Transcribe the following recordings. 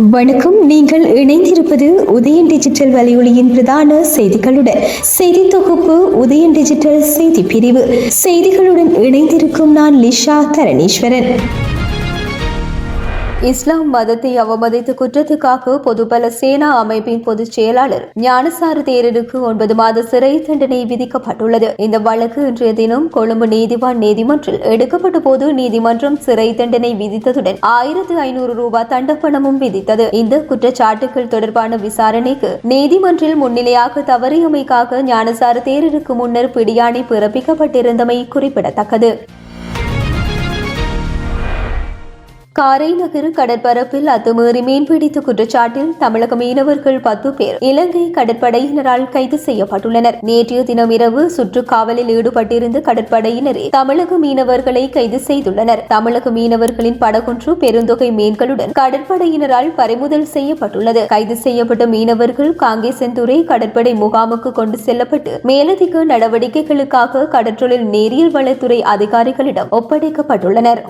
வணக்கம். நீங்கள் இணைந்திருப்பது உதயன் டிஜிட்டல் வலையொலியின் பிரதான செய்திகளுடன். செய்தி தொகுப்பு உதயன் டிஜிட்டல் செய்தி பிரிவு. செய்திகளுடன் இணைந்திருக்கும் நான் லிஷா தரணீஸ்வரன். இஸ்லாம் மதத்தை அவமதித்த குற்றத்துக்காக பொதுபல சேனா அமைப்பின் பொதுச் செயலாளர் ஞானசார தேரருக்கு 9 மாத சிறை தண்டனை விதிக்கப்பட்டுள்ளது. இந்த வழக்கு இன்றைய தினம் கொழும்பு நீதிவான் நீதிமன்றில் எடுக்கப்பட்ட போது நீதிமன்றம் சிறை தண்டனை விதித்ததுடன் 1500 ரூபாய் தண்டப்பணமும் விதித்தது. இந்த குற்றச்சாட்டுகள் தொடர்பான விசாரணைக்கு நீதிமன்றில் முன்னிலையாக தவறியமைக்காக ஞானசார தேரருக்கு முன்னர் பிடியாணை பிறப்பிக்கப்பட்டிருந்தமை குறிப்பிடத்தக்கது. காரை நகர் கடற்பரப்பில் அத்துமீறி மீன்பிடித்த குற்றச்சாட்டில் தமிழக மீனவர்கள் 10 பேர் இலங்கை கடற்படையினரால் கைது செய்யப்பட்டுள்ளனர். நேற்றைய தினம் இரவு சுற்றுக்காவலில் ஈடுபட்டிருந்த கடற்படையினரே தமிழக மீனவர்களை கைது செய்துள்ளனர். தமிழக மீனவர்களின் படகொன்று பெருந்தொகை மீன்களுடன் கடற்படையினரால் பறிமுதல் செய்யப்பட்டுள்ளது. கைது செய்யப்பட்ட மீனவர்கள் காங்கேசன்துறை கடற்படை முகாமுக்கு கொண்டு செல்லப்பட்டு மேலதிக நடவடிக்கைகளுக்காக கடற்றொழில் நேரியல் வளத்துறை அதிகாரிகளிடம் ஒப்படைக்கப்பட்டுள்ளனர்.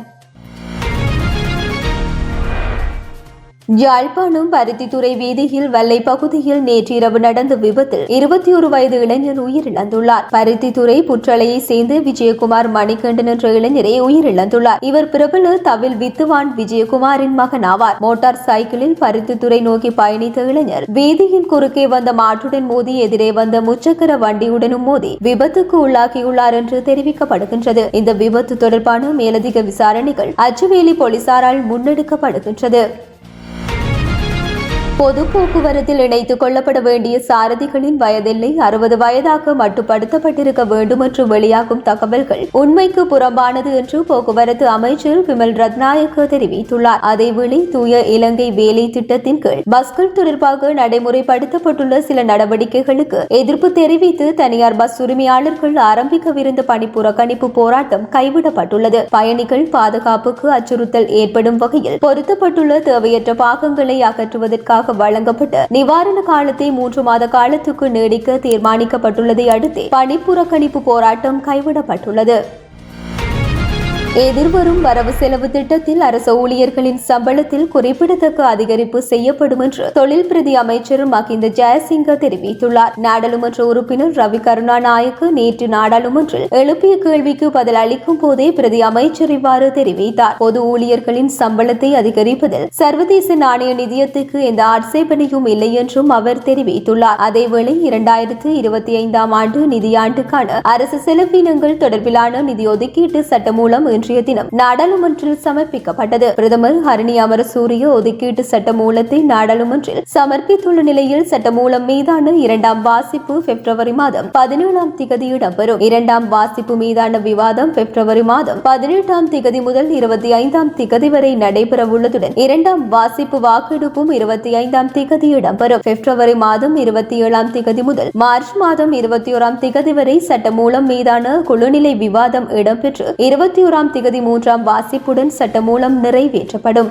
யாழ்ப்பாணம் பருத்தித்துறை வீதியில் வல்லை பகுதியில் நேற்றிரவு நடந்த விபத்தில் 21 வயது இளைஞர் உயிரிழந்துள்ளார். பருத்தித்துறை புற்றலையை சேர்ந்து விஜயகுமார் மணிகண்டன் என்ற இளைஞரே உயிரிழந்துள்ளார். இவர் பிரபல தவில் வித்துவான் விஜயகுமாரின் மகன் ஆவார். மோட்டார் சைக்கிளில் பருத்தித்துறை நோக்கி பயணித்த இளைஞர் வீதியின் குறுக்கே வந்த மாட்டுடன் மோதி எதிரே வந்த முச்சக்கர வண்டியுடனும் மோதி விபத்துக்கு உள்ளாகியுள்ளார் என்று தெரிவிக்கப்படுகின்றது. இந்த விபத்து தொடர்பான மேலதிக விசாரணைகள் அச்சுவேலி போலீசாரால் முன்னெடுக்கப்படுகின்றது. பொது போக்குவரத்தில் இணைத்துக் கொள்ளப்பட வேண்டிய சாரதிகளின் வயதெல்லை 60 வயதாக மட்டுப்படுத்தப்பட்டிருக்க வேண்டும் என்று வெளியாகும் தகவல்கள் உண்மைக்கு புறம்பானது என்று போக்குவரத்து அமைச்சர் விமல் ரத்நாயக்க தெரிவித்துள்ளார். அதேவேளை தூய இலங்கை வேலை திட்டத்தின் கீழ் பஸ்கள் தொடர்பாக நடைமுறைப்படுத்தப்பட்டுள்ள சில நடவடிக்கைகளுக்கு எதிர்ப்பு தெரிவித்து தனியார் பஸ் உரிமையாளர்கள் ஆரம்பிக்கவிருந்த பணி புறக்கணிப்பு போராட்டம் கைவிடப்பட்டுள்ளது. பயணிகள் பாதுகாப்புக்கு அச்சுறுத்தல் ஏற்படும் வகையில் பொருத்தப்பட்டுள்ள தேவையற்ற பாகங்களை அகற்றுவதற்காக வழங்கப்பட்ட நிவாரண காலத்தை 3 மாத காலத்துக்கு நீடிக்க தீர்மானிக்கப்பட்டுள்ளதை அடுத்து பணி புறக்கணிப்பு போராட்டம் கைவிடப்பட்டுள்ளது. எதிர்வரும் வரவு செலவு திட்டத்தில் அரசு ஊழியர்களின் சம்பளத்தில் குறிப்பிடத்தக்க அதிகரிப்பு செய்யப்படும் என்று தொழில் பிரதி அமைச்சர் மகிந்த ஜெயசிங்க தெரிவித்துள்ளார். நாடாளுமன்ற உறுப்பினர் ரவி கருணாநாயக்க நேற்று நாடாளுமன்றில் எழுப்பிய கேள்விக்கு பதில் அளிக்கும் போதே பிரதி அமைச்சர் இவ்வாறு தெரிவித்தார். பொது ஊழியர்களின் சம்பளத்தை அதிகரிப்பதில் சர்வதேச நாணய நிதியத்துக்கு எந்த ஆட்சேபனையும் இல்லை என்றும் அவர் தெரிவித்துள்ளார். அதேவேளை 2025ஆம் ஆண்டு நிதியாண்டுக்கான அரசு செலவினங்கள் தொடர்பிலான நிதி ஒதுக்கீட்டு சட்டமூலம் இன்றைய தினம் நாடாளுமன்றில் சமர்ப்பிக்கப்பட்டது. பிரதமர் ஹரணி அமரசூரிய ஒதுக்கீட்டு சட்டமூலத்தை நாடாளுமன்றில் சமர்ப்பித்துள்ள நிலையில் சட்டமூலம் மீதான 2ஆம் வாசிப்பு பிப்ரவரி மாதம் 17ஆம் திகதி இடம்பெறும். 2ஆம் வாசிப்பு மீதான விவாதம் பிப்ரவரி மாதம் 18ஆம் திகதி முதல் 25ஆம் திகதி வரை நடைபெறவுள்ளதுடன் 2ஆம் வாசிப்பு வாக்கெடுப்பும் 25ஆம் திகதி இடம்பெறும். பிப்ரவரி மாதம் 27ஆம் திகதி முதல் மார்ச் மாதம் 21ஆம் திகதி வரை சட்டமூலம் மீதான குழுநிலை விவாதம் இடம்பெற்று 21ஆம் திகதி 3ஆம் வாசிப்புடன் சட்டமூலம் நிறைவேற்றப்படும்.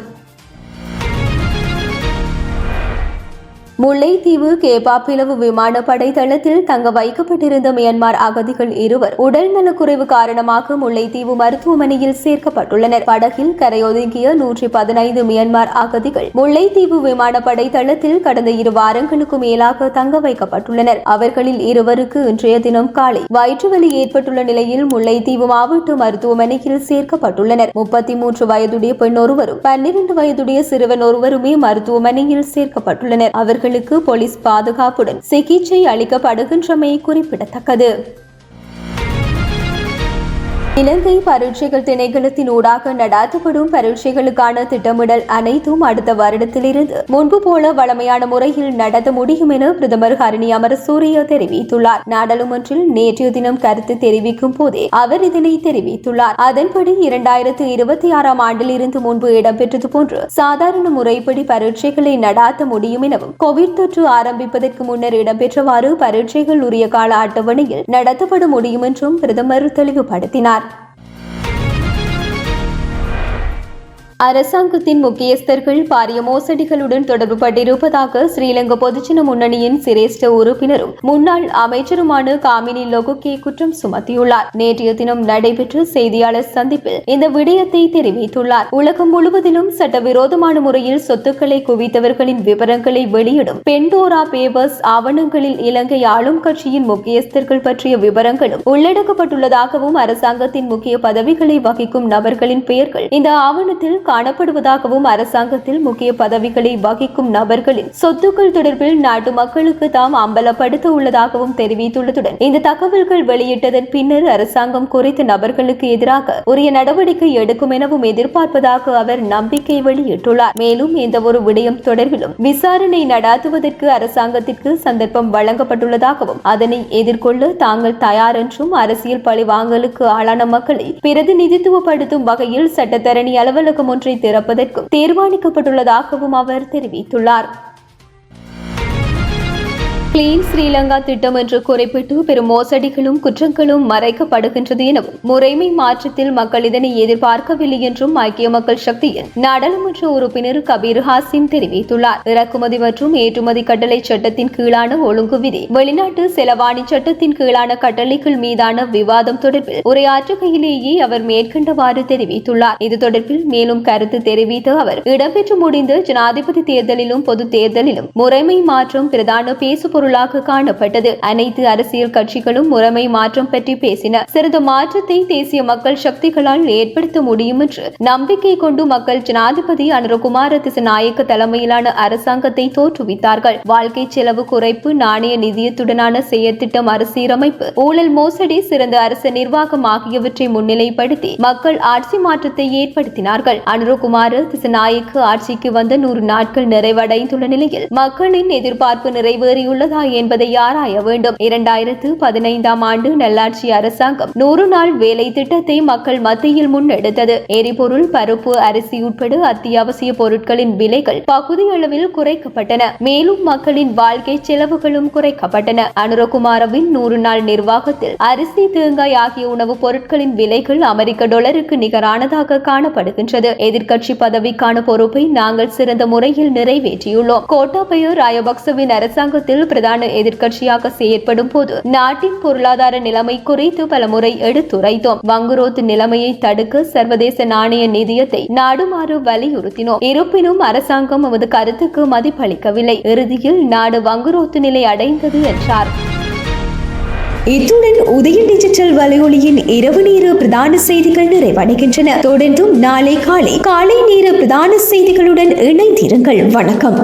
முல்லைத்தீவு கேப்பாப்பிலவு விமானப்படை தளத்தில் தங்க வைக்கப்பட்டிருந்த மியான்மர் அகதிகள் 2 உடல் நலக்குறைவு காரணமாக முல்லைத்தீவு மருத்துவமனையில் சேர்க்கப்பட்டுள்ளனர். படகில் கரையொதுங்கிய 115 மியான்மர் அகதிகள் முல்லைத்தீவு விமானப்படை தளத்தில் கடந்த 2 வாரங்களுக்கு மேலாக தங்க வைக்கப்பட்டுள்ளனர். அவர்களில் 2 இன்றைய தினம் காலை வயிற்றுவலி ஏற்பட்டுள்ள நிலையில் முல்லைத்தீவு மாவட்ட மருத்துவமனையில் சேர்க்கப்பட்டுள்ளனர். 33 வயதுடைய பெண் ஒருவரும் 12 வயதுடைய சிறுவன் ஒருவருமே மருத்துவமனையில் சேர்க்கப்பட்டுள்ளனர். அவர்கள் போலீஸ் பாதுகாப்புடன் சிகிச்சை அளிக்கப்படுகின்றமை குறிப்பிடத்தக்கது. இலங்கை பரீட்சைகள் திணைக்களத்தின் ஊடாக நடாத்தப்படும் பரீட்சைகளுக்கான திட்டமிடல் அனைத்தும் அடுத்த வருடத்திலிருந்து முன்பு போல வழமையான முறையில் நடத்த முடியும் என பிரதமர் ஹரணி அமரசூரிய தெரிவித்துள்ளார். நாடாளுமன்றில் நேற்றைய தினம் கருத்து தெரிவிக்கும் போதே அவர் இதனை தெரிவித்துள்ளார். அதன்படி 2026ஆம் ஆண்டில் இருந்து முன்பு இடம்பெற்றது போன்று சாதாரண முறைப்படி பரீட்சைகளை நடாத்த முடியும் எனவும் கோவிட் தொற்று ஆரம்பிப்பதற்கு முன்னர் இடம்பெற்றவாறு பரீட்சைகள் உரிய கால அட்டவணையில் நடத்தப்பட முடியும் என்றும் பிரதமர் தெளிவுபடுத்தினார். அரசாங்கத்தின் முக்கியஸ்தர்கள் பாரிய மோசடிகளுடன் தொடர்பு பட்டிருப்பதாக ஸ்ரீலங்கா பொதுஜன முன்னணியின் சிரேஷ்ட உறுப்பினரும் முன்னாள் அமைச்சருமான காமினி லொகுகே குற்றம் சுமத்தியுள்ளார். நேற்றைய தினம் நடைபெற்ற செய்தியாளர் சந்திப்பில் இந்த விடயத்தை தெரிவித்துள்ளார். உலகம் முழுவதிலும் சட்டவிரோதமான முறையில் சொத்துக்களை குவித்தவர்களின் விவரங்களை வெளியிடும் பெண்டோரா பேப்பர்ஸ் ஆவணங்களில் இலங்கை ஆளும் கட்சியின் முக்கியஸ்தர்கள் பற்றிய விவரங்களும் உள்ளடக்கப்பட்டுள்ளதாகவும் அரசாங்கத்தின் முக்கிய பதவிகளை வகிக்கும் நபர்களின் பெயர்கள் இந்த ஆவணத்தில் காணப்படுவதாகவும் அரசாங்கத்தில் முக்கிய பதவிகளை வகிக்கும் நபர்களின் சொத்துக்கள் தொடர்பில் நாட்டு மக்களுக்கு தாம் அம்பலப்படுத்த உள்ளதாகவும் தெரிவித்துள்ளதுடன் இந்த தகவல்கள் வெளியிட்டதன் பின்னர் அரசாங்கம் குறித்த நபர்களுக்கு எதிராக உரிய நடவடிக்கை எடுக்கும் எனவும் எதிர்பார்ப்பதாக அவர் நம்பிக்கை வெளியிட்டுள்ளார். மேலும் எந்த ஒரு விடயம் தொடர்பிலும் விசாரணை நடாத்துவதற்கு அரசாங்கத்திற்கு சந்தர்ப்பம் வழங்கப்பட்டுள்ளதாகவும் அதனை எதிர்கொள்ள தாங்கள் தயார் என்றும் அரசியல் பழிவாங்கலுக்கு ஆளான மக்களை பிரதிநிதித்துவப்படுத்தும் வகையில் சட்டத்தரணி அலுவலகம் ஒன்றை திறப்பதற்கும் தீர்மானிக்கப்பட்டுள்ளதாகவும் அவர் தெரிவித்துள்ளார். கிளீன் ஸ்ரீலங்கா திட்டம் என்று குறிப்பிட்டு பெரும் மோசடிகளும் குற்றங்களும் மறைக்கப்படுகின்றது எனவும் முறைமை மாற்றத்தில் மக்கள் இதனை எதிர்பார்க்கவில்லை என்றும் ஐக்கிய மக்கள் சக்தியின் நாடாளுமன்ற உறுப்பினர் கபீர் ஹாசிம் தெரிவித்துள்ளார். இறக்குமதி மற்றும் ஏற்றுமதி கட்டளை சட்டத்தின் கீழான ஒழுங்கு விதி, வெளிநாட்டு செலவாணி சட்டத்தின் கீழான கட்டளைகள் மீதான விவாதம் தொடர்பில் உரையாற்றுகையிலேயே அவர் மேற்கண்டவாறு தெரிவித்துள்ளார். இது தொடர்பில் மேலும் கருத்து தெரிவித்த அவர், இடம்பெற்று முடிந்த ஜனாதிபதி தேர்தலிலும் பொது தேர்தலிலும் முறைமை மாற்றம் பிரதான பேசு பொருளாக காணப்பட்டது. அனைத்து அரசியல் கட்சிகளும் முறைமை மாற்றம் பற்றி பேசின. சிறிது மாற்றத்தை தேசிய மக்கள் சக்திகளால் ஏற்படுத்த முடியும் என்று நம்பிக்கை கொண்டு மக்கள் ஜனாதிபதி அனுரகுமார திசாநாயக்க தலைமையிலான அரசாங்கத்தை தோற்றுவித்தார்கள். வாழ்க்கை செலவு குறைப்பு, நாணய நிதியத்துடனான செயற்திட்ட மறுசீரமைப்பு, ஊழல் மோசடி, சிறந்த அரசு நிர்வாகம் ஆகியவற்றை முன்னிலைப்படுத்தி மக்கள் ஆட்சி மாற்றத்தை ஏற்படுத்தினார்கள். அனுரகுமார திசாநாயக்க ஆட்சிக்கு வந்த 100 நாட்கள் நிறைவடைந்துள்ள நிலையில் மக்களின் எதிர்பார்ப்பு நிறைவேறியுள்ளது என்பதை ஆராய வேண்டும். 2015 ஆண்டு நல்லாட்சி அரசாங்கம் 100 நாள் வேலை திட்டத்தை மக்கள் மத்தியில் முன்னெடுத்தது. எரிபொருள், பருப்பு, அரிசி உட்பட அத்தியாவசிய பொருட்களின் விலைகள் பகுதியளவில் குறைக்கப்பட்டன. மேலும் மக்களின் வாழ்க்கை செலவுகளும் குறைக்கப்பட்டன. அனுரகுமாரவின் 100 நாள் நிர்வாகத்தில் அரிசி, தேங்காய் ஆகிய உணவுப் பொருட்களின் விலைகள் அமெரிக்க டாலருக்கு நிகரானதாக காணப்படுகின்றது. எதிர்க்கட்சி பதவிக்கான பொறுப்பை நாங்கள் சிறந்த முறையில் நிறைவேற்றியுள்ளோம். கோட்டாபய ராஜபக்சவின் அரசாங்கத்தில் பிரதான எதிர்க்கட்சியாக செயற்படும் போது நாட்டின் பொருளாதார நிலைமை குறித்து பலமுறை எடுத்துரைத்தோம். வங்குரோத்து நிலைமையை தடுக்க சர்வதேச நாணய நிதியத்தை நாடுமாறு வலியுறுத்தினோம். இருப்பினும் அரசாங்கம் நமது கருத்துக்கு மதிப்பளிக்கவில்லை. இறுதியில் நாடு வங்குரோத்து நிலை அடைந்தது என்றார். இத்துடன் உதயம் டிஜிட்டல் வலையொலியின் இரவு நேர பிரதான செய்திகள் நிறைவடைகின்றன. தொடர்ந்தும் நாளை காலை நேர பிரதான செய்திகளுடன் இணைந்திருங்கள். வணக்கம்.